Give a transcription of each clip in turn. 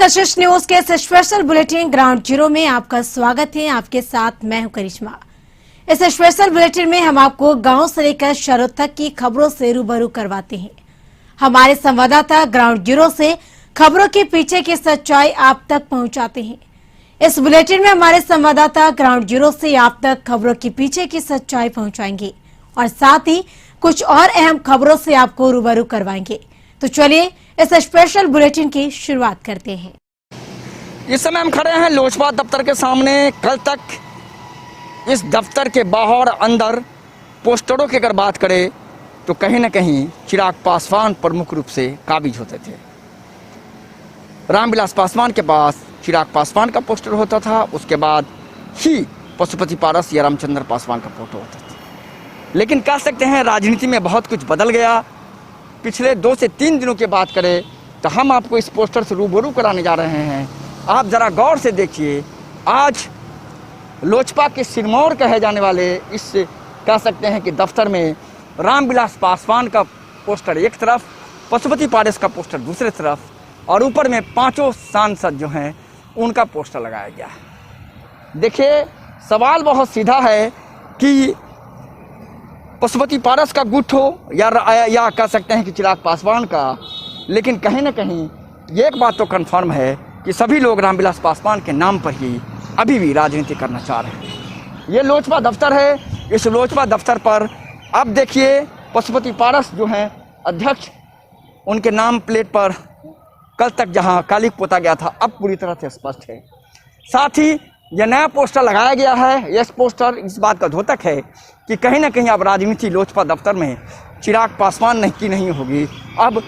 कशिश news के इस special bulletin ground zero में आपका स्वागत है। आपके साथ मैं हूं करिश्मा। इस स्पेशल बुलेटिन में हम आपको गांव से लेकर शहरों तक की खबरों से रूबरू करवाते हैं। हमारे संवाददाता ग्राउंड जीरो से खबरों के पीछे की सच्चाई आप तक पहुंचाते हैं। इस बुलेटिन में हमारे संवाददाता ग्राउंड जीरो से आप तक खबरों के पीछे की सच्चाई पहुंचाएंगे और साथ ही कुछ और अहम खबरों से आपको रूबरू करवाएंगे। तो चलिए इस स्पेशल बुलेटिन की शुरुआत करते हैं। इस समय हम खड़े हैं लोजपा दफ्तर के सामने। कल तक इस दफ्तर के बाहर अंदर पोस्टरों की अगर बात करें तो कहीं न कहीं चिराग पासवान प्रमुख रूप से काबिज होते थे। रामविलास पासवान के पास चिराग पासवान का पोस्टर होता था, उसके बाद ही पशुपति पारस या रामचंद्र पासवान का फोटो होता था। लेकिन कह सकते हैं राजनीति में बहुत कुछ बदल गया। पिछले 2 से 3 दिनों की बात करें तो हम आपको इस पोस्टर से रूबरू कराने जा रहे हैं। आप जरा गौर से देखिए, आज लोजपा के सिरमौर कहे जाने वाले इस कह सकते हैं कि दफ्तर में रामविलास पासवान का पोस्टर एक तरफ, पशुपति पारस का पोस्टर दूसरे तरफ और ऊपर में 5 सांसद जो हैं उनका पोस्टर लगाया गया है। देखिए, सवाल बहुत सीधा है कि पशुपति पारस का गुट हो या कह सकते हैं कि चिराग पासवान का, लेकिन कहीं ना कहीं ये एक बात तो कंफर्म है कि सभी लोग रामविलास पासवान के नाम पर ही अभी भी राजनीति करना चाह रहे हैं। ये लोजपा दफ्तर है। इस लोजपा दफ्तर पर अब देखिए पशुपति पारस जो हैं अध्यक्ष, उनके नाम प्लेट पर कल तक जहां कालिक पोता गया था अब पूरी तरह से स्पष्ट है। साथ ही यह नया पोस्टर लगाया गया है। यह पोस्टर इस बात का द्योतक है कि कहीं ना कहीं अब राजनीति लोजपा दफ्तर में चिराग पासवान की नहीं होगी, अब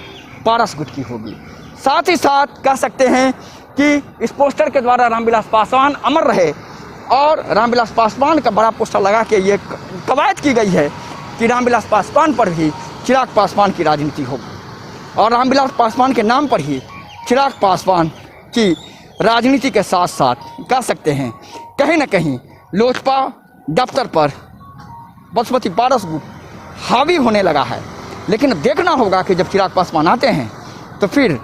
पारस गुट की होगी। साथ ही साथ कह सकते हैं कि इस पोस्टर के द्वारा रामविलास पासवान अमर रहे और रामविलास पासवान का बड़ा पोस्टर लगा के ये कवायद की गई है कि रामविलास पासवान पर भी चिराग पासवान की राजनीति होगी और रामविलास पासवान के नाम पर ही चिराग पासवान की राजनीति के साथ साथ कह सकते हैं कहीं ना कहीं लोजपा दफ्तर पर पशुपति पारस गुट हावी होने लगा है। लेकिन अब देखना होगा कि जब चिराग पासवान आते हैं तो फिर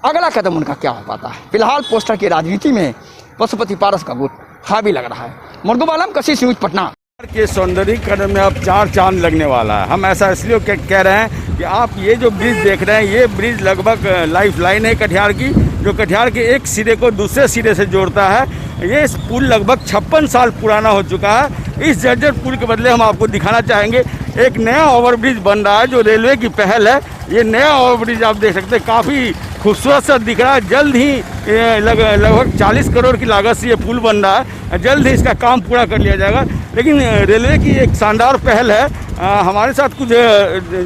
अगला कदम उनका क्या हो पाता है। फिलहाल पोस्टर की राजनीति में पशुपति पारस का गुट हावी लग रहा है। मुर्गुब आलम, कशिश न्यूज, पटना। के सौंदर्यीकरण में अब 4 चांद लगने वाला है। हम ऐसा इसलिए कह रहे हैं कि आप ये जो ब्रिज देख रहे हैं, ये ब्रिज लगभग लाइफ लाइन है कटिहार की, जो कटिहार के एक सिरे को दूसरे सिरे से जोड़ता है। ये पुल लगभग 56 साल पुराना हो चुका है। इस जर्जर पुल के बदले हम आपको दिखाना चाहेंगे एक नया ओवरब्रिज बन रहा है जो रेलवे की पहल है। ये नया ओवरब्रिज आप देख सकते हैं, काफ़ी खूबसूरत सा दिख रहा है। जल्द ही लगभग 40 करोड़ की लागत से ये पुल बन रहा है। जल्द ही इसका काम पूरा कर लिया जाएगा। लेकिन रेलवे की एक शानदार पहल है। हमारे साथ कुछ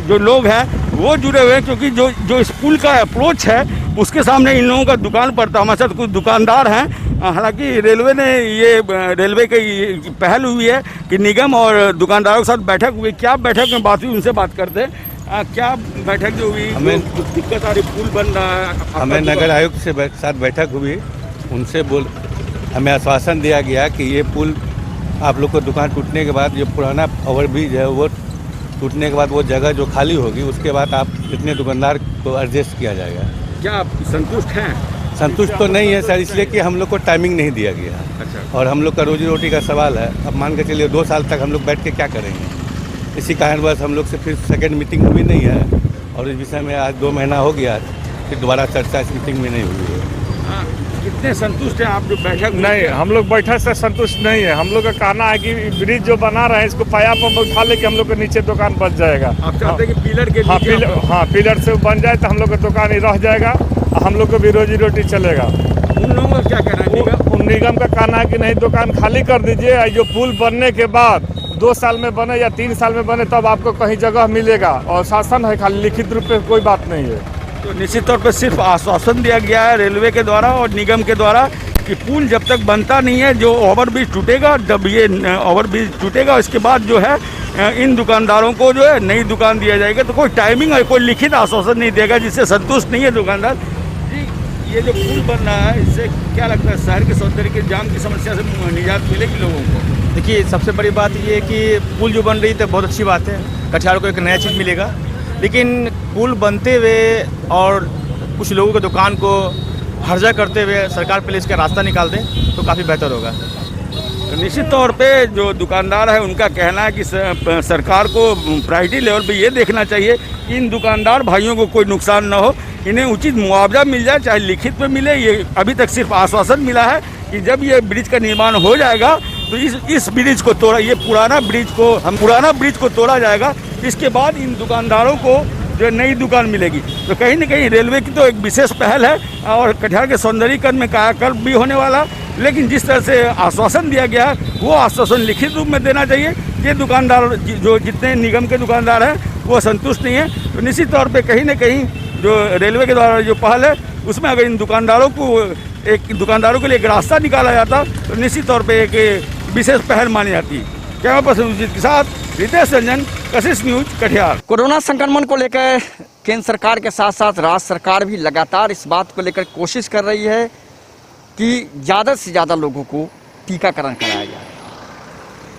जो लोग हैं वो जुड़े हुए हैं, क्योंकि जो इस पुल का अप्रोच है उसके सामने इन लोगों का दुकान पड़ता है। हमारे साथ कुछ दुकानदार हैं। हालांकि रेलवे ने रेलवे की पहल हुई है कि निगम और दुकानदारों के साथ बैठक हुई। क्या बैठक में बात हुई, उनसे बात करते हैं। क्या बैठक जो हुई, हमें कुछ दिक्कत आ रही, पुल बन रहा है, हमें नगर आयुक्त से साथ बैठक हुई। उनसे हमें आश्वासन दिया गया कि ये पुल आप लोग को दुकान टूटने के बाद, जो पुराना ओवरब्रिज है वो टूटने के बाद वो जगह जो खाली होगी उसके बाद आप इतने दुकानदार को एडजस्ट किया जाएगा। क्या आप संतुष्ट हैं? संतुष्ट तो नहीं है सर, इसलिए कि हम लोग को टाइमिंग नहीं दिया गया। अच्छा। और हम लोग का रोजी रोटी का सवाल है। अब मान के चलिए 2 साल तक हम लोग बैठ के क्या करेंगे। इसी कारणवश हम लोग से फिर सेकेंड मीटिंग हुई नहीं है और इस विषय में आज 2 महीना हो गया, फिर दोबारा चर्चा इस मीटिंग में नहीं हुई है। कितने संतुष्ट हैं आप जो बैठक? नहीं, हम लोग बैठक से संतुष्ट नहीं है। हम लोग का कहना है कि ब्रिज जो बना रहे हैं इसको पाया पर उठा लेके हम लोग के नीचे दुकान बच जाएगा। आप चाहते हैं कि पिलर के पिलर से बन जाए तो हम लोग का दुकान ही रह जाएगा और हम लोग को भी रोजी रोटी चलेगा। उन लोगों का क्या कहना है? निगम का कहना है कि नहीं, दुकान खाली कर दीजिए। जो पुल बनने के बाद 2 साल में बने या 3 साल में बने तब आपको कहीं जगह मिलेगा और शासन है, खाली लिखित रूप में कोई बात नहीं है। तो निश्चित तौर पर सिर्फ आश्वासन दिया गया है रेलवे के द्वारा और निगम के द्वारा कि पुल जब तक बनता नहीं है, जो ओवरब्रिज टूटेगा, जब ये ओवरब्रिज टूटेगा उसके बाद जो है इन दुकानदारों को जो है नई दुकान दिया जाएगा। तो कोई टाइमिंग है, कोई लिखित आश्वासन नहीं देगा, जिससे संतुष्ट नहीं है दुकानदार। ये जो पुल बन रहा है इससे क्या लगता है शहर के सौंदर्य के जाम की समस्या से निजात मिलेगी लोगों को? देखिए, सबसे बड़ी बात ये है कि पुल जो बन रही है बहुत अच्छी बात है। कटिहार को एक नया चीज़ मिलेगा। लेकिन पुल बनते हुए और कुछ लोगों की दुकान को हर्जा करते हुए सरकार पहले इसका रास्ता निकाल दे तो काफ़ी बेहतर होगा। निश्चित तौर पे जो दुकानदार है उनका कहना है कि सरकार को प्रायोरिटी लेवल पे ये देखना चाहिए कि इन दुकानदार भाइयों को कोई नुकसान न हो, इन्हें उचित मुआवजा मिल जाए, चाहे लिखित में मिले। ये अभी तक सिर्फ आश्वासन मिला है कि जब ये ब्रिज का निर्माण हो जाएगा तो इस ब्रिज को तोड़ा, ये पुराना ब्रिज को तोड़ा जाएगा। इसके बाद इन दुकानदारों को जो नई दुकान मिलेगी। तो कहीं न कहीं रेलवे की तो एक विशेष पहल है और कटिहार के सौंदर्यीकरण में कायाकल्प भी होने वाला। लेकिन जिस तरह से आश्वासन दिया गया है वो आश्वासन लिखित रूप में देना चाहिए। ये दुकानदार जो जितने निगम के दुकानदार हैं वो संतुष्ट नहीं हैं। तो निश्चित तौर पे कहीं न कहीं जो रेलवे के द्वारा जो पहल है उसमें अगर इन दुकानदारों के लिए एक रास्ता निकाला जाता तो निश्चित तौर पर एक विशेष पहल मानी जाती है। कैमरा पर्सन सुजीत के साथ रितेश रंजन, कशिश न्यूज, कटिहार। कोरोना संक्रमण को लेकर केंद्र सरकार के साथ साथ राज्य सरकार भी लगातार इस बात को लेकर कोशिश कर रही है कि ज़्यादा से ज़्यादा लोगों को टीकाकरण कराया जाए।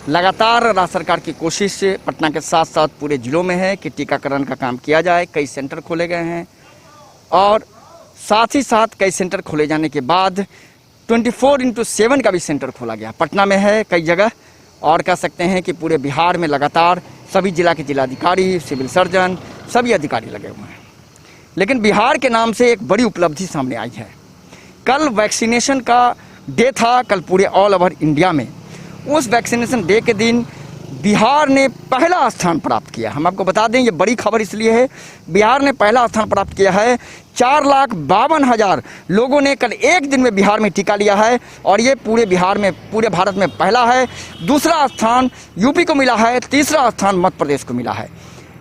लगातार राज्य सरकार की कोशिश पटना के साथ साथ पूरे जिलों में है कि टीकाकरण का काम किया जाए। कई सेंटर खोले गए हैं और साथ ही साथ कई सेंटर खोले जाने के बाद 24/7 का भी सेंटर खोला गया। पटना में है कई जगह और कह सकते हैं कि पूरे बिहार में लगातार सभी जिला के जिलाधिकारी, सिविल सर्जन, सभी अधिकारी लगे हुए हैं। लेकिन बिहार के नाम से एक बड़ी उपलब्धि सामने आई है। कल वैक्सीनेशन का डे था, कल पूरे ऑल ओवर इंडिया में। उस वैक्सीनेशन डे के दिन बिहार ने पहला स्थान प्राप्त किया। हम आपको बता दें, ये बड़ी खबर इसलिए है, बिहार ने पहला स्थान प्राप्त किया है। 4,52,000 लोगों ने कल एक दिन में बिहार में टीका लिया है और ये पूरे भारत में पहला है। दूसरा स्थान यूपी को मिला है, तीसरा स्थान मध्य प्रदेश को मिला है।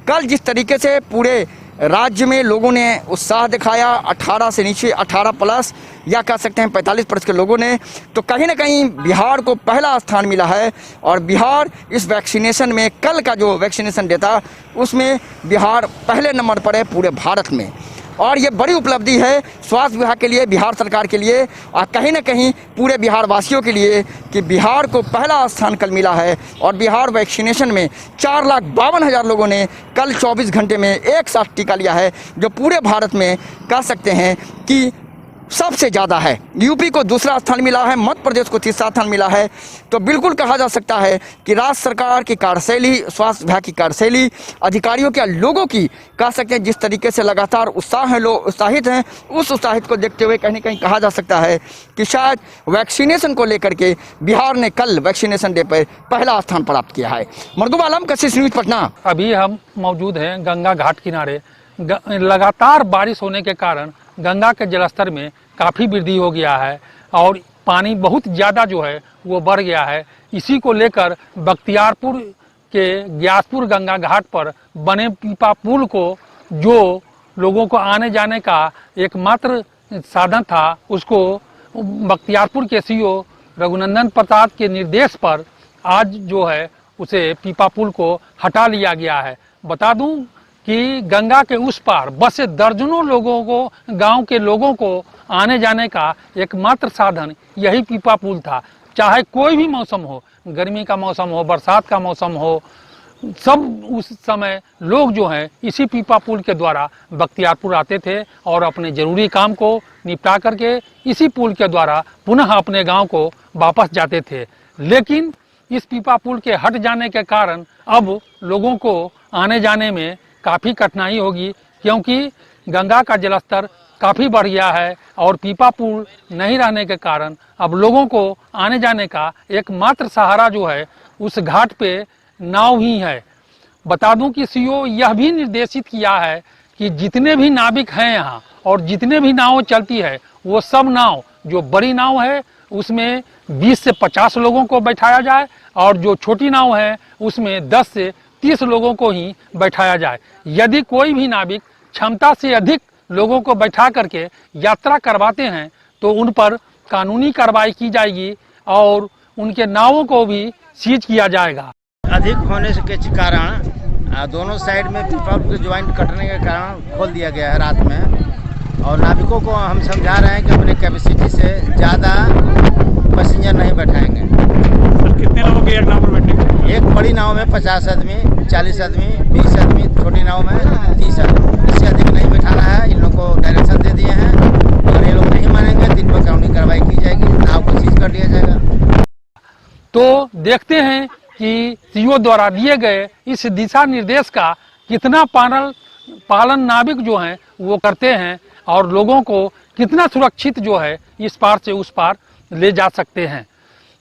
कल जिस तरीके से पूरे राज्य में लोगों ने उत्साह दिखाया, 18 से नीचे 18 प्लस या कह सकते हैं 45+ के लोगों ने, तो कहीं ना कहीं बिहार को पहला स्थान मिला है। और बिहार इस वैक्सीनेशन में, कल का जो वैक्सीनेशन डे था उसमें बिहार पहले नंबर पर है पूरे भारत में। और ये बड़ी उपलब्धि है स्वास्थ्य विभाग के लिए, बिहार सरकार के लिए और कहीं ना कहीं पूरे बिहार वासियों के लिए कि बिहार को पहला स्थान कल मिला है। और बिहार वैक्सीनेशन में 4,52,000 लोगों ने कल 24 घंटे में एक साथ टीका लिया है, जो पूरे भारत में कह सकते हैं कि सबसे ज़्यादा है। यूपी को दूसरा स्थान मिला है, मध्य प्रदेश को तीसरा स्थान मिला है। तो बिल्कुल कहा जा सकता है कि राज्य सरकार की कार्यशैली, स्वास्थ्य विभाग की कार्यशैली, अधिकारियों के, लोगों की कह सकते हैं जिस तरीके से लगातार उत्साह है, लोग उत्साहित हैं, उस उत्साहित को देखते हुए कहीं ना कहीं कहा जा सकता है कि शायद वैक्सीनेशन को लेकर के बिहार ने कल वैक्सीनेशन डे पर पहला स्थान प्राप्त किया है। मरदूम आलम, कशिश न्यूज, पटना। अभी हम मौजूद हैं गंगा घाट किनारे। लगातार बारिश होने के कारण गंगा के जलस्तर में काफ़ी वृद्धि हो गया है और पानी बहुत ज़्यादा जो है वो बढ़ गया है। इसी को लेकर बख्तियारपुर के ग्यासपुर गंगा घाट पर बने पीपा पुल को, जो लोगों को आने जाने का एकमात्र साधन था, उसको बख्तियारपुर के सीओ रघुनंदन प्रसाद के निर्देश पर आज जो है उसे पीपा पुल को हटा लिया गया है। बता दूं कि गंगा के उस पार बस से दर्जनों लोगों को, गांव के लोगों को आने जाने का एकमात्र साधन यही पीपा पुल था। चाहे कोई भी मौसम हो, गर्मी का मौसम हो, बरसात का मौसम हो, सब उस समय लोग जो हैं इसी पीपा पुल के द्वारा बख्तियारपुर आते थे और अपने ज़रूरी काम को निपटा करके इसी पुल के द्वारा पुनः अपने गांव को वापस जाते थे। लेकिन इस पीपा पुल के हट जाने के कारण अब लोगों को आने जाने में काफ़ी कठिनाई होगी, क्योंकि गंगा का जलस्तर काफ़ी बढ़ गया है और पीपा पुल नहीं रहने के कारण अब लोगों को आने जाने का एकमात्र सहारा जो है उस घाट पे नाव ही है। बता दूं कि सीओ यह भी निर्देशित किया है कि जितने भी नाविक हैं यहाँ और जितने भी नाव चलती है वो सब नाव, जो बड़ी नाव है उसमें 20 से 50 लोगों को बैठाया जाए और जो छोटी नाव है उसमें 10 से 30 लोगों को ही बैठाया जाए। यदि कोई भी नाविक क्षमता से अधिक लोगों को बैठा करके यात्रा करवाते हैं तो उन पर कानूनी कार्रवाई की जाएगी और उनके नावों को भी सीज किया जाएगा। अधिक होने के कारण दोनों साइड में पीपा के ज्वाइंट कटने के कारण खोल दिया गया है रात में, और नाविकों को हम समझा रहे हैं कि अपने कैपेसिटी से ज़्यादा पैसेंजर नहीं बैठाएंगे। सर, कितने लोगों के एक नाव पर बैठेंगे? एक बड़ी नाव में 50 आदमी, 40 आदमी, 20 आदमी, छोटी नाव में 30 आदमी, इससे अधिक नहीं बैठाना है। इन लोग को डायरेक्शन दे दिए हैं, अगर ये लोग नहीं मानेंगे तो देखते हैं कि सीओ द्वारा दिए गए इस दिशा निर्देश का कितना पालन नाविक जो हैं वो करते हैं और लोगों को कितना सुरक्षित जो है इस पार से उस पार ले जा सकते हैं।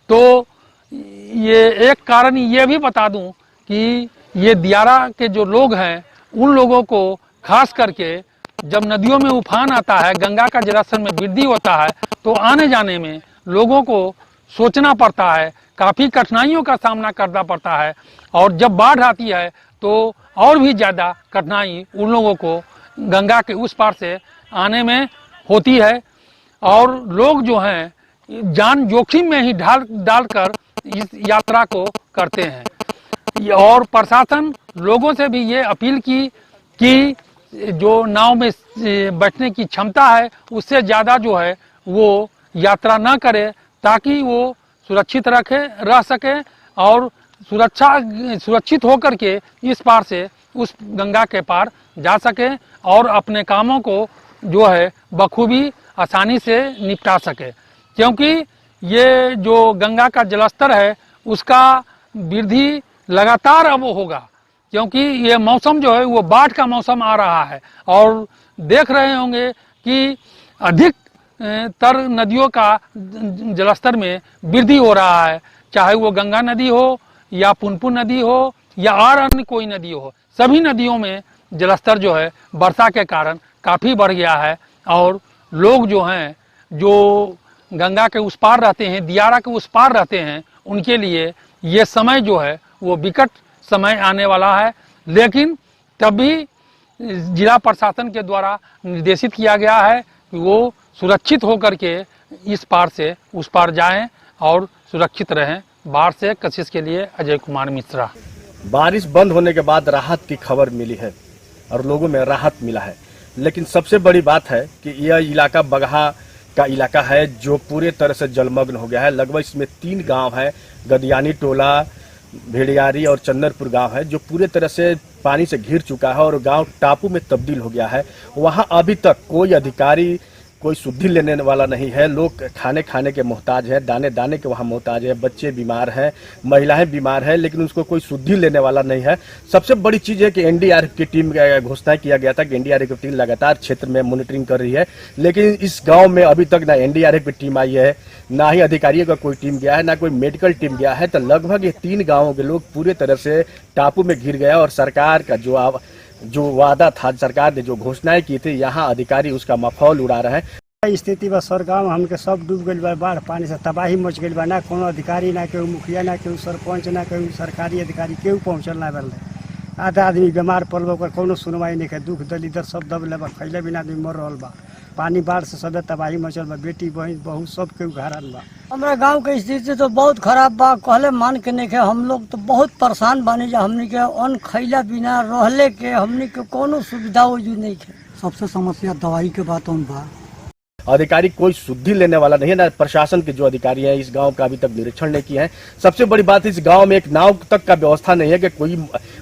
तो ये एक कारण ये भी बता दूं कि ये दियारा के जो लोग हैं उन लोगों को खास करके जब नदियों में उफान आता है, गंगा का जलस्तर में वृद्धि होता है, तो आने जाने में लोगों को सोचना पड़ता है, काफ़ी कठिनाइयों का सामना करना पड़ता है और जब बाढ़ आती है तो और भी ज़्यादा कठिनाई उन लोगों को गंगा के उस पार से आने में होती है और लोग जो हैं जान जोखिम में ही डालकर इस यात्रा को करते हैं। और प्रशासन लोगों से भी ये अपील की कि जो नाव में बैठने की क्षमता है उससे ज़्यादा जो है वो यात्रा ना करे ताकि वो सुरक्षित रह सके और सुरक्षित होकर के इस पार से उस गंगा के पार जा सके और अपने कामों को जो है बखूबी आसानी से निपटा सके, क्योंकि ये जो गंगा का जलस्तर है उसका वृद्धि लगातार अब होगा, क्योंकि ये मौसम जो है वो बाढ़ का मौसम आ रहा है और देख रहे होंगे कि अधिक तर नदियों का जलस्तर में वृद्धि हो रहा है, चाहे वो गंगा नदी हो या पुनपुन नदी हो या और अन्य कोई नदी हो। सभी नदियों में जलस्तर जो है वर्षा के कारण काफ़ी बढ़ गया है और लोग जो हैं जो गंगा के उस पार रहते हैं, दियारा के उस पार रहते हैं, उनके लिए ये समय जो है वो विकट समय आने वाला है। लेकिन तब भी जिला प्रशासन के द्वारा निर्देशित किया गया है कि वो सुरक्षित होकर के इस पार से उस पार जाएं और सुरक्षित रहें। बाढ़ से कशिश के लिए अजय कुमार मिश्रा। बारिश बंद होने के बाद राहत की खबर मिली है और लोगों में राहत मिला है, लेकिन सबसे बड़ी बात है कि यह इलाका बगहा का इलाका है जो पूरे तरह से जलमग्न हो गया है। लगभग इसमें 3 गांव है, गदियानी टोला, भेड़ियारी और चंदनपुर गांव है, जो पूरे तरह से पानी से घिर चुका है और गांव टापू में तब्दील हो गया है। वहां अभी तक कोई अधिकारी, कोई शुद्धि लेने वाला नहीं है। लोग खाने के मोहताज है, दाने के वहाँ मोहताज है, बच्चे बीमार हैं, महिलाएं बीमार हैं, लेकिन उसको कोई शुद्धि लेने वाला नहीं है। सबसे बड़ी चीज़ है कि एनडीआरएफ की टीम घोषणा किया गया था कि एनडीआरएफ की टीम लगातार क्षेत्र में मॉनिटरिंग कर रही है, लेकिन इस गाँव में अभी तक ना एनडीआरएफ की टीम आई है, ना ही अधिकारियों का कोई टीम गया है, ना कोई मेडिकल टीम गया है। तो लगभग ये 3 गाँवों के लोग पूरे तरह से टापू में घिर गए और सरकार का जो वादा था, सरकार ने जो घोषणाएं की थी, यहाँ अधिकारी उसका मखौल उड़ा रहे हैं। स्थिति बा सर गाँव हमके सब डूब गई बा, बाढ़ पानी से तबाही मच गई बा। ना कोनो अधिकारी, ना केहू मुखिया, ना केहू सरपंच, ना केहू सरकारी अधिकारी केहू पहुँचल ना बल। आधा आदमी बीमार पड़ल बा, ओकर कोनो सुनवाई नहीं है। दुख दलिदर सब दब ले बा, खैले बिना आदमी मर रहल बा। पानी बाढ़ से सब तबाही मचल बा, बेटी बहन बहू सब केहू घारन बा। हमारा गांव के स्थिति तो बहुत खराब बा, कहले मान के नहीं है। हम लोग तो बहुत परेशान बानी जा, हमनी के अन्न खैला बिना रहले के हमनी के कोनो सुविधा वजूद नहीं है। सबसे समस्या दवाई के बात on बा। अधिकारी कोई शुद्धि लेने वाला नहीं है, ना प्रशासन के जो अधिकारी हैं इस गांव का अभी तक निरीक्षण नहीं किए हैं। सबसे बड़ी बात इस गांव में एक नाव तक का व्यवस्था नहीं है कि कोई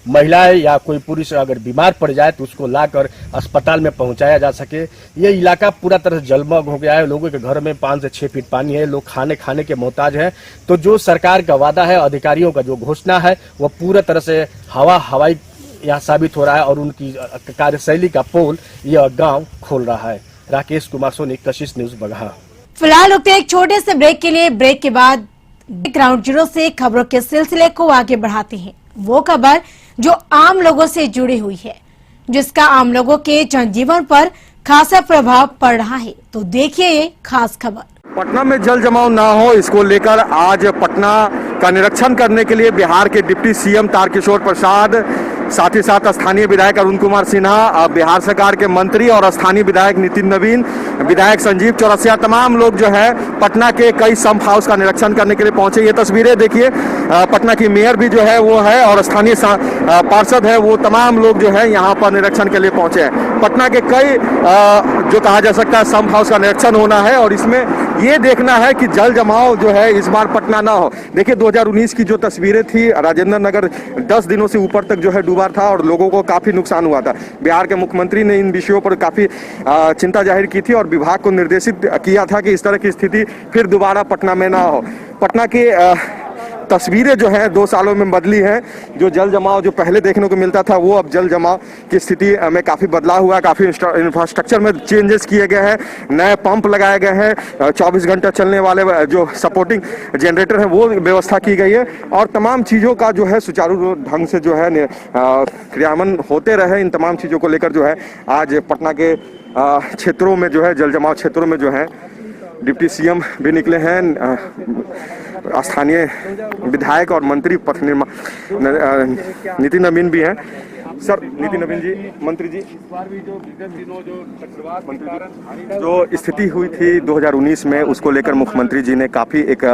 महिला या कोई पुरुष अगर बीमार पड़ जाए तो उसको लाकर अस्पताल में पहुंचाया जा सके। ये इलाका पूरा तरह से जलमग्न हो गया है, लोगों के घर में 5 से 6 फीट पानी है, लोग खाने के मोहताज हैं। तो जो सरकार का वादा है, अधिकारियों का जो घोषणा है, वो पूरा तरह से हवाई यहाँ साबित हो रहा है और उनकी कार्यशैली का पोल यह गाँव खोल रहा है। राकेश कुमार सोनी, कशिश न्यूज बगहा। फिलहाल रुकते एक छोटे से ब्रेक के लिए। ब्रेक के बाद ग्राउंड जीरो से खबरों के सिलसिले को आगे बढ़ाते हैं। वो खबर जो आम लोगों से जुड़ी हुई है, जिसका आम लोगों के जनजीवन पर खासा प्रभाव पड़ रहा है। तो देखिए ये खास खबर। पटना में जल जमाव ना हो, इसको लेकर आज पटना का निरीक्षण करने के लिए बिहार के डिप्टी सीएम तारकिशोर प्रसाद, साथ ही साथ स्थानीय विधायक अरुण कुमार सिन्हा, बिहार सरकार के मंत्री और स्थानीय विधायक नितिन नवीन, विधायक संजीव चौरसिया, तमाम लोग जो है पटना के कई संप हाउस का निरीक्षण करने के लिए पहुंचे। ये तस्वीरें देखिए, पटना की मेयर भी जो है वो है और स्थानीय पार्षद है, वो तमाम लोग जो है यहाँ पर निरीक्षण के लिए पहुंचे हैं। पटना के कई जो कहा जा सकता है संप हाउस का निरीक्षण होना है और इसमें ये देखना है कि जल जमाव जो है इस बार पटना ना हो। देखिए 2019 की जो तस्वीरें थी, राजेंद्र नगर 10 दिनों से ऊपर तक जो है डूबा था और लोगों को काफी नुकसान हुआ था। बिहार के मुख्यमंत्री ने इन विषयों पर काफी चिंता जाहिर की थी और विभाग को निर्देशित किया था कि इस तरह की स्थिति फिर दोबारा पटना में ना हो। पटना के तस्वीरें जो हैं 2 सालों में बदली हैं। जो जल जमाव जो पहले देखने को मिलता था वो अब जल जमाव की स्थिति में काफ़ी बदलाव हुआ है। काफ़ी इंफ्रास्ट्रक्चर में चेंजेस किए गए हैं, नए पंप लगाए गए हैं, 24 घंटा चलने वाले जो सपोर्टिंग जनरेटर हैं वो व्यवस्था की गई है और तमाम चीज़ों का जो है सुचारू ढंग से जो है क्रियान्वयन होते रहे। इन तमाम चीज़ों को लेकर जो है आज पटना के क्षेत्रों में जो है जल जमाव क्षेत्रों में जो है डिप्टी सीएम भी निकले हैं, स्थानीय विधायक और मंत्री पथ निर्माण नितिन नवीन भी हैं। सर नितिन नवीन जी, मंत्री जी, जो स्थिति हुई थी 2019 में उसको लेकर मुख्यमंत्री जी ने काफ़ी एक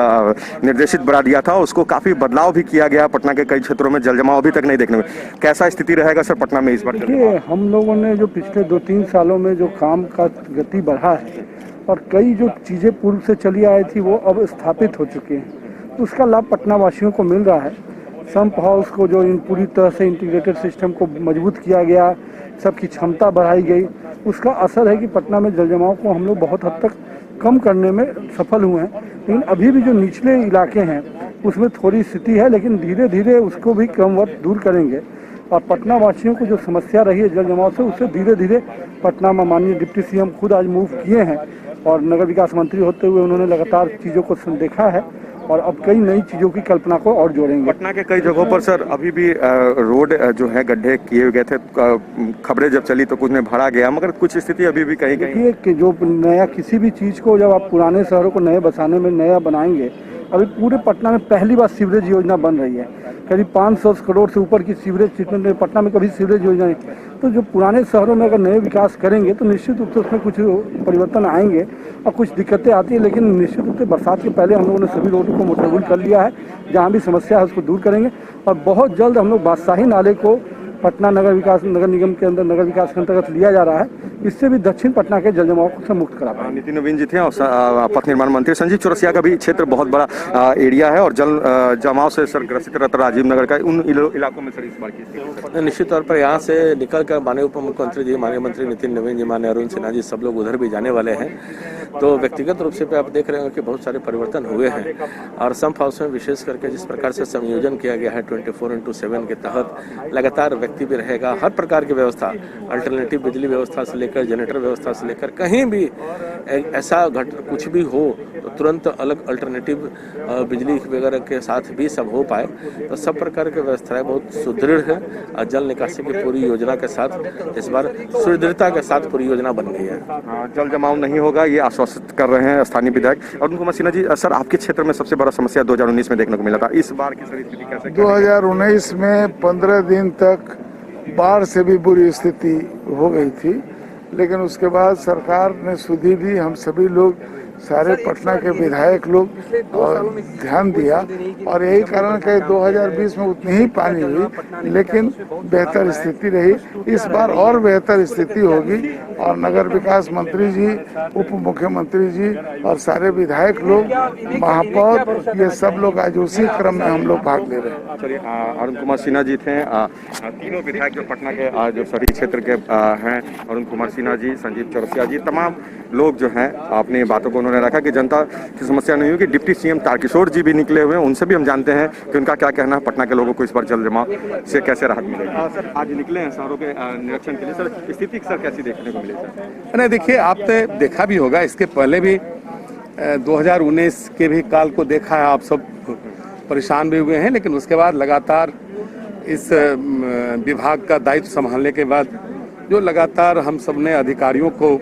निर्देशित बना दिया था, उसको काफ़ी बदलाव भी किया गया। पटना के कई क्षेत्रों में जल जमाव अभी तक नहीं देखने में, कैसा स्थिति रहेगा सर पटना में इस बार? देखिए, हम लोगों ने जो पिछले 2-3 सालों में जो काम का गति बढ़ा है और कई जो चीज़ें पूर्व से चली आई थी वो अब स्थापित हो चुकी हैं, तो उसका लाभ पटना वासियों को मिल रहा है। संप हाउस को जो पूरी तरह से इंटीग्रेटेड सिस्टम को मजबूत किया गया, सबकी क्षमता बढ़ाई गई, उसका असर है कि पटना में जल जमाव को हम लोग बहुत हद तक कम करने में सफल हुए हैं। लेकिन अभी भी जो निचले इलाके हैं उसमें थोड़ी स्थिति है, लेकिन धीरे धीरे उसको भी क्रमवत दूर करेंगे। और पटना वासियों को जो समस्या रही है जल जमाव से, उससे धीरे धीरे पटना में माननीय डिप्टी सीएम खुद आज मूव किए हैं और नगर विकास मंत्री होते हुए उन्होंने लगातार चीज़ों को देखा है और अब कई नई चीज़ों की कल्पना को और जोड़ेंगे। पटना के कई जगहों पर सर अभी भी रोड जो है गड्ढे किए गए थे, खबरें जब चली तो कुछ में भरा गया, मगर कुछ स्थिति अभी भी कहीं कहीं। कि जो नया किसी भी चीज़ को जब आप पुराने शहरों को नए बसाने में नया बनाएंगे, अभी पूरे पटना में पहली बार सीवरेज योजना बन रही है, करीब 500 करोड़ से ऊपर की सीवरेज ट्रीटमेंट पटना में कभी सीवरेज योजना नहीं। तो जो पुराने शहरों में अगर नए विकास करेंगे तो निश्चित रूप से उसमें कुछ परिवर्तन आएंगे और कुछ दिक्कतें आती है, लेकिन निश्चित रूप से बरसात के पहले हम लोगों ने सभी रोडों को मोटरबुल कर लिया है। जहाँ भी समस्या है उसको दूर करेंगे और बहुत जल्द हम लोग बादशाही नाले को पटना नगर निगम के अंदर नगर विकास के अंतर्गत लिया जा रहा है, इससे भी दक्षिण पटना के जल जमाव से मुक्त करा पाएंगे। नितिन नवीन जी थे और पथ निर्माण मंत्री। संजीव चौरसिया का भी क्षेत्र बहुत बड़ा एरिया है और जल जमाव से सर ग्रसित रहता राजीव नगर का, उन इलाकों में सर इस बार की निश्चित तौर पर यहाँ से निकल कर माननीय उप मुख्यमंत्री जी, माननीय मंत्री नितिन नवीन जी, माननीय अरुण सिन्हा जी, सब लोग उधर भी जाने वाले हैं। तो व्यक्तिगत रूप से आप देख रहे हैं कि बहुत सारे परिवर्तन हुए हैं और संप हाउस में विशेष करके जिस प्रकार से संयोजन किया गया है 24/7 के तहत लगातार व्यक्ति भी रहेगा, हर प्रकार की व्यवस्था, अल्टरनेटिव बिजली व्यवस्था से लेकर जनरेटर व्यवस्था से लेकर कहीं भी ऐसा कुछ भी हो तो तुरंत अलग अल्टरनेटिव बिजली वगैरह के साथ भी सब हो पाए, तो सब प्रकार की व्यवस्थाएं बहुत सुदृढ़ है और जल निकासी की पूरी योजना के साथ इस बार सुदृढ़ता के साथ पूरी योजना बन गई है। जल जमाव नहीं होगा ये आश्वासित कर रहे हैं स्थानीय विधायक अरुण कुमार सिन्हा जी। सर आपके क्षेत्र में सबसे बड़ा समस्या 2019 में देखने को मिला था, इस बार की स्थिति कैसे? 2019 में 15 दिन तक बाढ़ से भी बुरी स्थिति हो गई थी, लेकिन उसके बाद सरकार ने सुधी दी, हम सभी लोग सारे पटना के विधायक लोग और ध्यान दिया और यही कारण कि 2020 में उतनी ही पानी हुई, लेकिन बेहतर स्थिति रही। इस बार और बेहतर स्थिति होगी और नगर विकास मंत्री जी, उप मुख्यमंत्री जी और सारे विधायक लोग, महापौर, ये सब लोग आज उसी क्रम में हम लोग भाग ले रहे हैं। चलिए, अरुण कुमार सिन्हा जी थे, तीनों विधायक जो पटना के जो शहरी क्षेत्र के हैं, अरुण कुमार सिन्हा जी, संजीव चौरसिया जी, तमाम लोग जो हैं अपनी बातों को उन्होंने रखा कि जनता की समस्या नहीं होगी। डिप्टी सीएम तारकिशोर जी भी निकले हुए हैं, उनसे भी हम जानते हैं कि उनका क्या कहना है पटना के लोगों को इस बार जल जमाव से कैसे राहत मिलेगी। सर आज निकले हैं शहरों के निरीक्षण के लिए, सर स्थिति सर कैसी देखने को मिली? सर नहीं, देखिए, आपने देखा भी होगा, इसके पहले भी 2019 के भी काल को देखा है, आप सब परेशान भी हुए हैं, लेकिन उसके बाद लगातार इस विभाग का दायित्व संभालने के बाद जो लगातार हम सब ने अधिकारियों को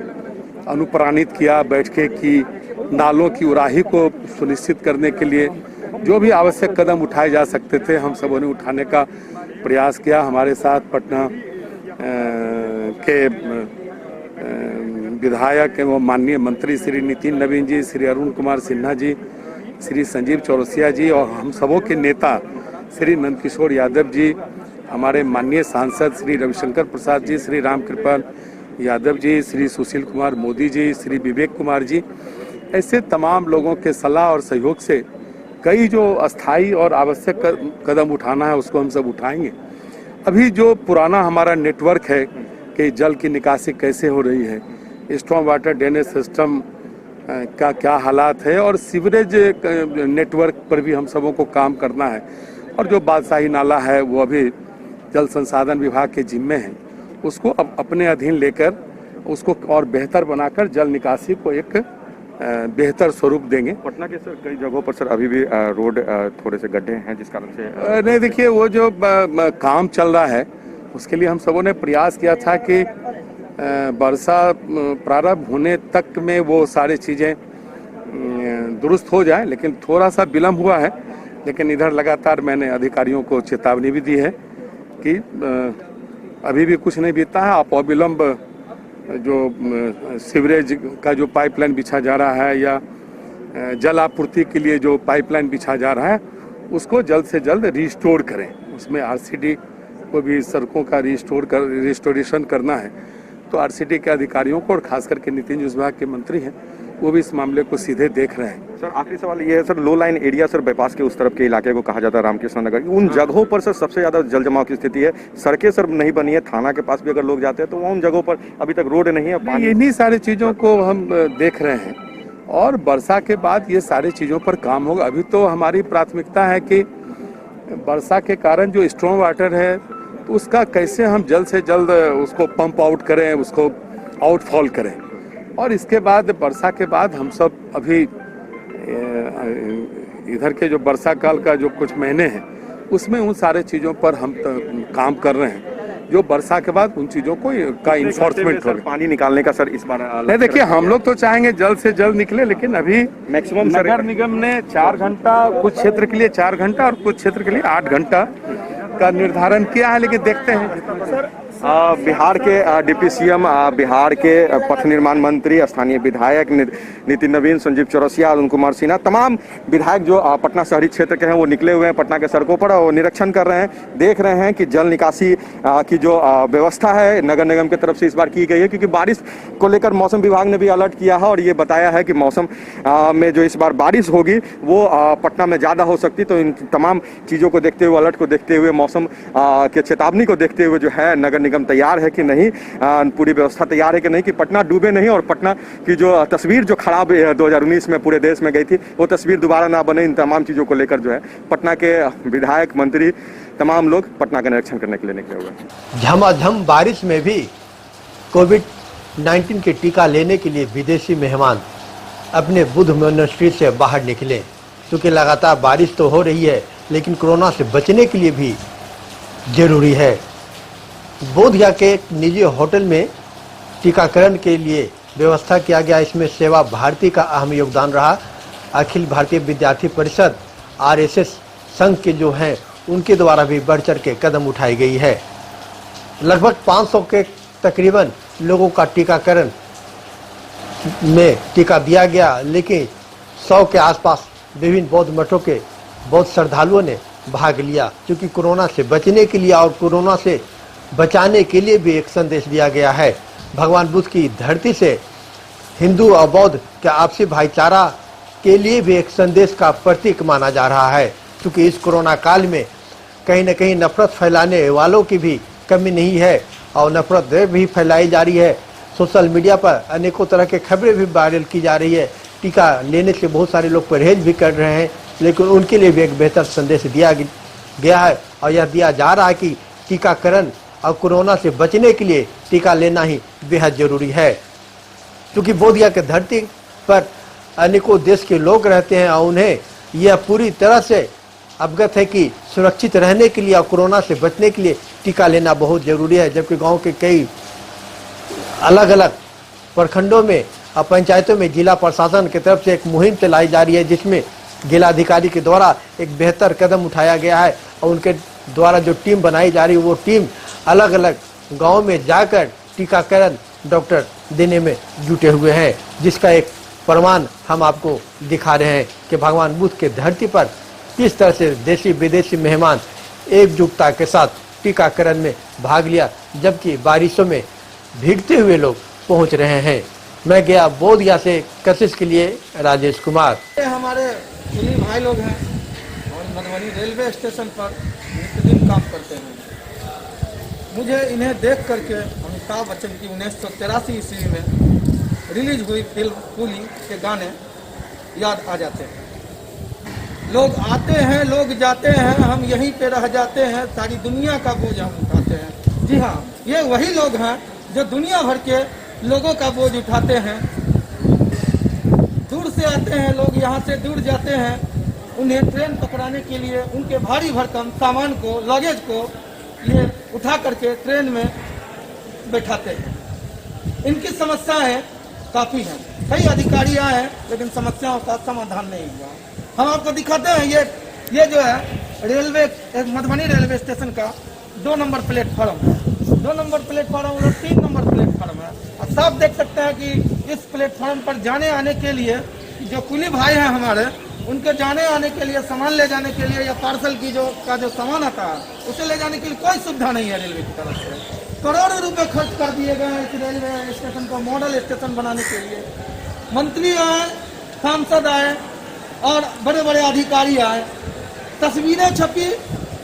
अनुप्राणित किया बैठके की, नालों की उराही को सुनिश्चित करने के लिए जो भी आवश्यक कदम उठाए जा सकते थे हम सबों ने उठाने का प्रयास किया। हमारे साथ पटना के विधायक एवं माननीय मंत्री श्री नितिन नवीन जी, श्री अरुण कुमार सिन्हा जी, श्री संजीव चौरसिया जी और हम सबों के नेता श्री नंदकिशोर यादव जी, हमारे माननीय सांसद श्री रविशंकर प्रसाद जी, श्री रामकृपाल यादव जी, श्री सुशील कुमार मोदी जी, श्री विवेक कुमार जी, ऐसे तमाम लोगों के सलाह और सहयोग से कई जो अस्थाई और आवश्यक कदम उठाना है उसको हम सब उठाएंगे। अभी जो पुराना हमारा नेटवर्क है कि जल की निकासी कैसे हो रही है, स्टॉर्म वाटर ड्रेनेज सिस्टम का क्या हालात है और सीवरेज नेटवर्क पर भी हम सबों को काम करना है। और जो बादशाही नाला है वो अभी जल संसाधन विभाग के जिम्मे है, उसको अब अपने अधीन लेकर उसको और बेहतर बनाकर जल निकासी को एक बेहतर स्वरूप देंगे। पटना के सर कई जगहों पर सर अभी भी रोड थोड़े से गड्ढे हैं जिस कारण से नहीं, देखिए वो जो काम चल रहा है उसके लिए हम सबों ने प्रयास किया था कि वर्षा प्रारंभ होने तक में वो सारी चीज़ें दुरुस्त हो जाए, लेकिन थोड़ा सा विलम्ब हुआ है। लेकिन इधर लगातार मैंने अधिकारियों को चेतावनी भी दी है कि अभी भी कुछ नहीं बीता है, आप अविलंब जो सीवरेज का जो पाइपलाइन बिछा जा रहा है या जल आपूर्ति के लिए जो पाइपलाइन बिछा जा रहा है उसको जल्द से जल्द रिस्टोर करें। उसमें आरसीडी को भी सड़कों का रिस्टोरेशन करना है, तो आरसीडी के अधिकारियों को और खास करके नीति विभाग के मंत्री हैं वो भी इस मामले को सीधे देख रहे हैं। सर आखिरी सवाल ये है सर, लो लाइन एरिया सर बाईपास के उस तरफ के इलाके को कहा जाता है रामकृष्ण नगर, उन जगहों पर सर सबसे ज्यादा जल जमाव की स्थिति है। सड़कें सर नहीं बनी है, थाना के पास भी अगर लोग जाते हैं तो उन जगहों पर अभी तक रोड नहीं है। इन्हीं सारी चीज़ों को हम देख रहे हैं और वर्षा के बाद ये सारी चीज़ों पर काम होगा। अभी तो हमारी प्राथमिकता है कि वर्षा के कारण जो स्ट्रॉन्ग वाटर है तो उसका कैसे हम जल्द से जल्द उसको पंप आउट करें, उसको आउटफॉल करें। और इसके बाद वर्षा के बाद हम सब अभी इधर के जो वर्षा काल का जो कुछ महीने हैं उसमें उन सारे चीज़ों पर हम काम कर रहे हैं, जो वर्षा के बाद उन चीज़ों को का इन्फोर्समेंट हो। पानी निकालने का सर इस बार नहीं, देखिए हम लोग तो चाहेंगे जल्द से जल्द निकले, लेकिन अभी मैक्सिमम नगर निगम ने 4 घंटा कुछ क्षेत्र के लिए 4 घंटा और कुछ क्षेत्र के लिए 8 घंटा का निर्धारण किया है, लेकिन देखते हैं। बिहार के डिप्टी सीएम, बिहार के पथ निर्माण मंत्री, स्थानीय विधायक नितिन नवीन, संजीव चौरसिया, अरुण कुमार सिन्हा, तमाम विधायक जो पटना शहरी क्षेत्र के हैं वो निकले हुए हैं पटना के सड़कों पर और निरीक्षण कर रहे हैं, देख रहे हैं कि जल निकासी की जो व्यवस्था है नगर निगम की तरफ से इस बार की गई है। क्योंकि बारिश को लेकर मौसम विभाग ने भी अलर्ट किया है और ये बताया है कि मौसम में जो इस बार बारिश होगी वो पटना में ज़्यादा हो सकती। तो इन तमाम चीज़ों को देखते हुए, अलर्ट को देखते हुए, मौसम के चेतावनी को देखते हुए जो है नगर निगम तैयार है कि नहीं, पूरी व्यवस्था तैयार है कि नहीं कि पटना डूबे नहीं और पटना की जो तस्वीर जो खराब 2019 में पूरे देश में गई थी वो तस्वीर दोबारा ना बने। इन तमाम चीज़ों को लेकर जो है पटना के विधायक, मंत्री, तमाम लोग पटना का निरीक्षण करने के लिए निकले हुए हैं। झमाझम बारिश में भी कोविड-19 के टीका लेने के लिए विदेशी मेहमान अपने बुद्ध मोनेस्ट्री से बाहर निकले, क्योंकि लगातार बारिश तो हो रही है लेकिन कोरोना से बचने के लिए भी जरूरी है। बोधगया के एक निजी होटल में टीकाकरण के लिए व्यवस्था किया गया, इसमें सेवा भारती का अहम योगदान रहा। अखिल भारतीय विद्यार्थी परिषद आरएसएस संघ के जो हैं उनके द्वारा भी बढ़ चढ़ के कदम उठाई गई है। लगभग 500 के तकरीबन लोगों का टीकाकरण में टीका दिया गया, लेकिन 100 के आसपास विभिन्न बौद्ध मठों के बौद्ध श्रद्धालुओं ने भाग लिया, क्योंकि कोरोना से बचने के लिए और कोरोना से बचाने के लिए भी एक संदेश दिया गया है। भगवान बुद्ध की धरती से हिंदू और बौद्ध के आपसी भाईचारा के लिए भी एक संदेश का प्रतीक माना जा रहा है, क्योंकि इस कोरोना काल में कहीं न कहीं नफरत फैलाने वालों की भी कमी नहीं है और नफरत भी फैलाई जा रही है। सोशल मीडिया पर अनेकों तरह के खबरें भी वायरल की जा रही है। टीका लेने से बहुत सारे लोग परहेज भी कर रहे हैं, लेकिन उनके लिए भी एक बेहतर संदेश दिया गया है और यह दिया जा रहा है कि टीकाकरण और कोरोना से बचने के लिए टीका लेना ही बेहद जरूरी है। क्योंकि बोधगया के धरती पर अनेकों देश के लोग रहते हैं और उन्हें यह पूरी तरह से अवगत है कि सुरक्षित रहने के लिए और कोरोना से बचने के लिए टीका लेना बहुत जरूरी है। जबकि गांव के कई अलग अलग प्रखंडों में और पंचायतों में जिला प्रशासन की तरफ से एक मुहिम चलाई जा रही है, जिसमें जिलाधिकारी के द्वारा एक बेहतर कदम उठाया गया है और उनके द्वारा जो टीम बनाई जा रही है वो टीम अलग अलग गांव में जाकर टीकाकरण डॉक्टर देने में जुटे हुए हैं, जिसका एक प्रमाण हम आपको दिखा रहे हैं कि भगवान बुद्ध के धरती पर किस तरह से देशी विदेशी मेहमान एकजुटता के साथ टीकाकरण में भाग लिया, जबकि बारिशों में भीगते हुए लोग पहुंच रहे हैं। मैं गया बोधगया से कशिश के लिए राजेश कुमार। हमारे इन्हीं भाई लोग हैं और मधुबनी रेलवे स्टेशन पर नित्यदिन काम करते हैं। मुझे इन्हें देख करके अमिताभ बच्चन की 1983 ईस्वी में रिलीज हुई फिल्म कूली के गाने याद आ जाते हैं। लोग आते हैं, लोग जाते हैं, हम यहीं पे रह जाते हैं, सारी दुनिया का बोझ हम उठाते हैं। जी हाँ, ये वही लोग हैं जो दुनिया भर के लोगों का बोझ उठाते हैं। दूर से आते हैं लोग, यहाँ से दूर जाते हैं, उन्हें ट्रेन पकड़ाने के लिए उनके भारी भरकम सामान को, लगेज को ये उठा करके ट्रेन में बैठाते हैं। इनकी समस्याएं काफ़ी हैं, कई अधिकारी आए हैं लेकिन समस्याओं का समाधान नहीं हुआ। हम आपको दिखाते हैं ये जो है रेलवे, मधुबनी रेलवे स्टेशन का 2 नंबर प्लेटफॉर्म है, 2 नंबर प्लेटफॉर्म और 3 नंबर प्लेटफॉर्म है। अब साफ देख सकते हैं कि इस प्लेटफॉर्म पर जाने आने के लिए जो कुली भाई हैं हमारे, उनके जाने आने के लिए, सामान ले जाने के लिए या पार्सल की जो सामान आता है उसे ले जाने के लिए कोई सुविधा नहीं है रेलवे की तरफ से। करोड़ों रुपए खर्च कर दिए गए हैं इस रेलवे स्टेशन को मॉडल स्टेशन बनाने के लिए। मंत्री आए, सांसद आए और बड़े बड़े अधिकारी आए, तस्वीरें छपी,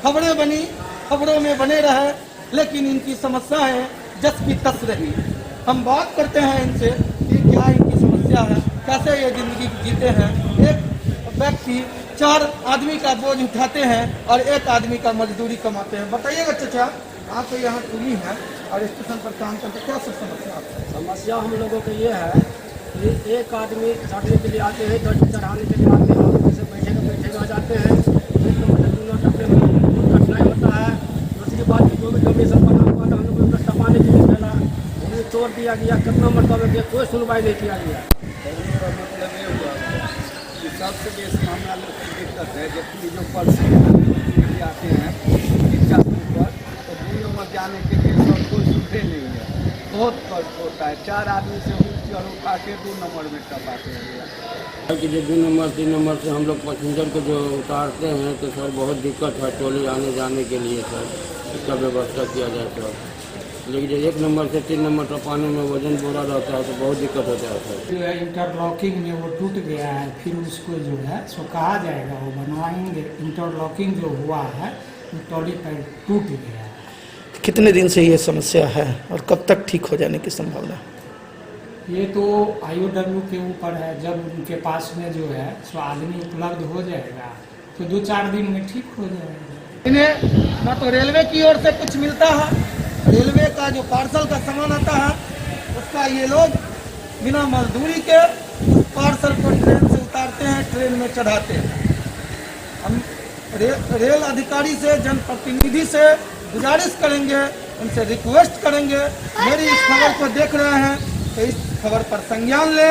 खबरें बनी, खबरों में बने रहे, लेकिन इनकी समस्याएं जस की तस रही। हम बात करते हैं इनसे कि क्या इनकी समस्या है, कैसे ये जिंदगी जीते हैं। एक व्यक्ति 4 आदमी का बोझ उठाते हैं और 1 आदमी का मजदूरी कमाते हैं। बताइएगा चाचा, आप तो यहाँ कुली हैं और स्टेशन पर काम करते, क्या सब समस्या है? समस्या हम लोगों को ये है कि एक आदमी चढ़ने के लिए आते हैं, 10 चढ़ाने के लिए आते हैं, और जैसे बैठेगा जाते हैं, एक नंबर दोनों डब्बे में कठिनाई होता है। दूसरी बात जो भी डब्बे सब बना हुआ था, हम लोग उसका टपाने के लिए मिला, उन्हें तोड़ दिया गया, कितना मरतबा किया, कोई सुनवाई नहीं किया गया। मतलब ये हुआ कि सबसे बेसी हमारा लोग की दिक्कत है, जबकि जो पर्सन आते हैं शिक्षा पर, तो 2 नंबर जाने के लिए सब कोई सुविधे नहीं है, बहुत कष्ट होता है। 4 आदमी से उठा के 2 नंबर में टपाते हैं। कि जो 2 नंबर 3 नंबर से हम लोग पैसेंजर को जो उतारते हैं तो सर बहुत दिक्कत है टोली आने जाने के लिए सर, इसका व्यवस्था किया जाए सर। लेकिन जो 1 नंबर से 3 नंबर टपाने में वजन बोरा रहता है तो बहुत दिक्कत होता है सर। जो है इंटरलॉकिंग में वो टूट गया है, फिर उसको जो है सो कहा जाएगा वो बनवाएंगे। इंटरलॉकिंग जो हुआ है वो ट्रॉली पर टूट गया है। कितने दिन से ये समस्या है और कब तक ठीक हो जाने की संभावना? ये तो IOW के ऊपर है, जब उनके पास में जो है सो आदमी उपलब्ध हो जाएगा तो 2-4 दिन में ठीक हो जाएगा। इन्हें ना तो रेलवे की ओर से कुछ मिलता है, रेलवे का जो पार्सल का सामान आता है उसका ये लोग बिना मजदूरी के पार्सल को ट्रेन से उतारते हैं, ट्रेन में चढ़ाते हैं। हम रेल अधिकारी से, जनप्रतिनिधि से गुजारिश करेंगे, उनसे रिक्वेस्ट करेंगे, मेरी इस खबर को देख रहे हैं तो इस खबर पर संज्ञान ले,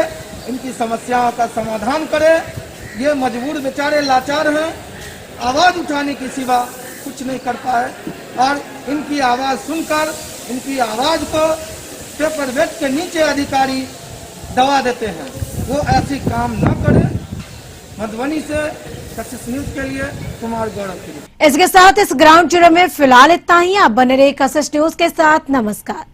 इनकी समस्याओं का समाधान करें। ये मजबूर बेचारे लाचार हैं, आवाज़ उठाने के सिवा कुछ नहीं कर पाए, और इनकी आवाज़ सुनकर इनकी आवाज़ को पेपर वेट के नीचे अधिकारी दबा देते हैं। वो ऐसी काम न करें। मधुबनी से कशिश न्यूज के लिए कुमार गौरव। इसके साथ इस ग्राउंड जीरो में फिलहाल इतना ही। आप बने रहे कशिश न्यूज के साथ। नमस्कार।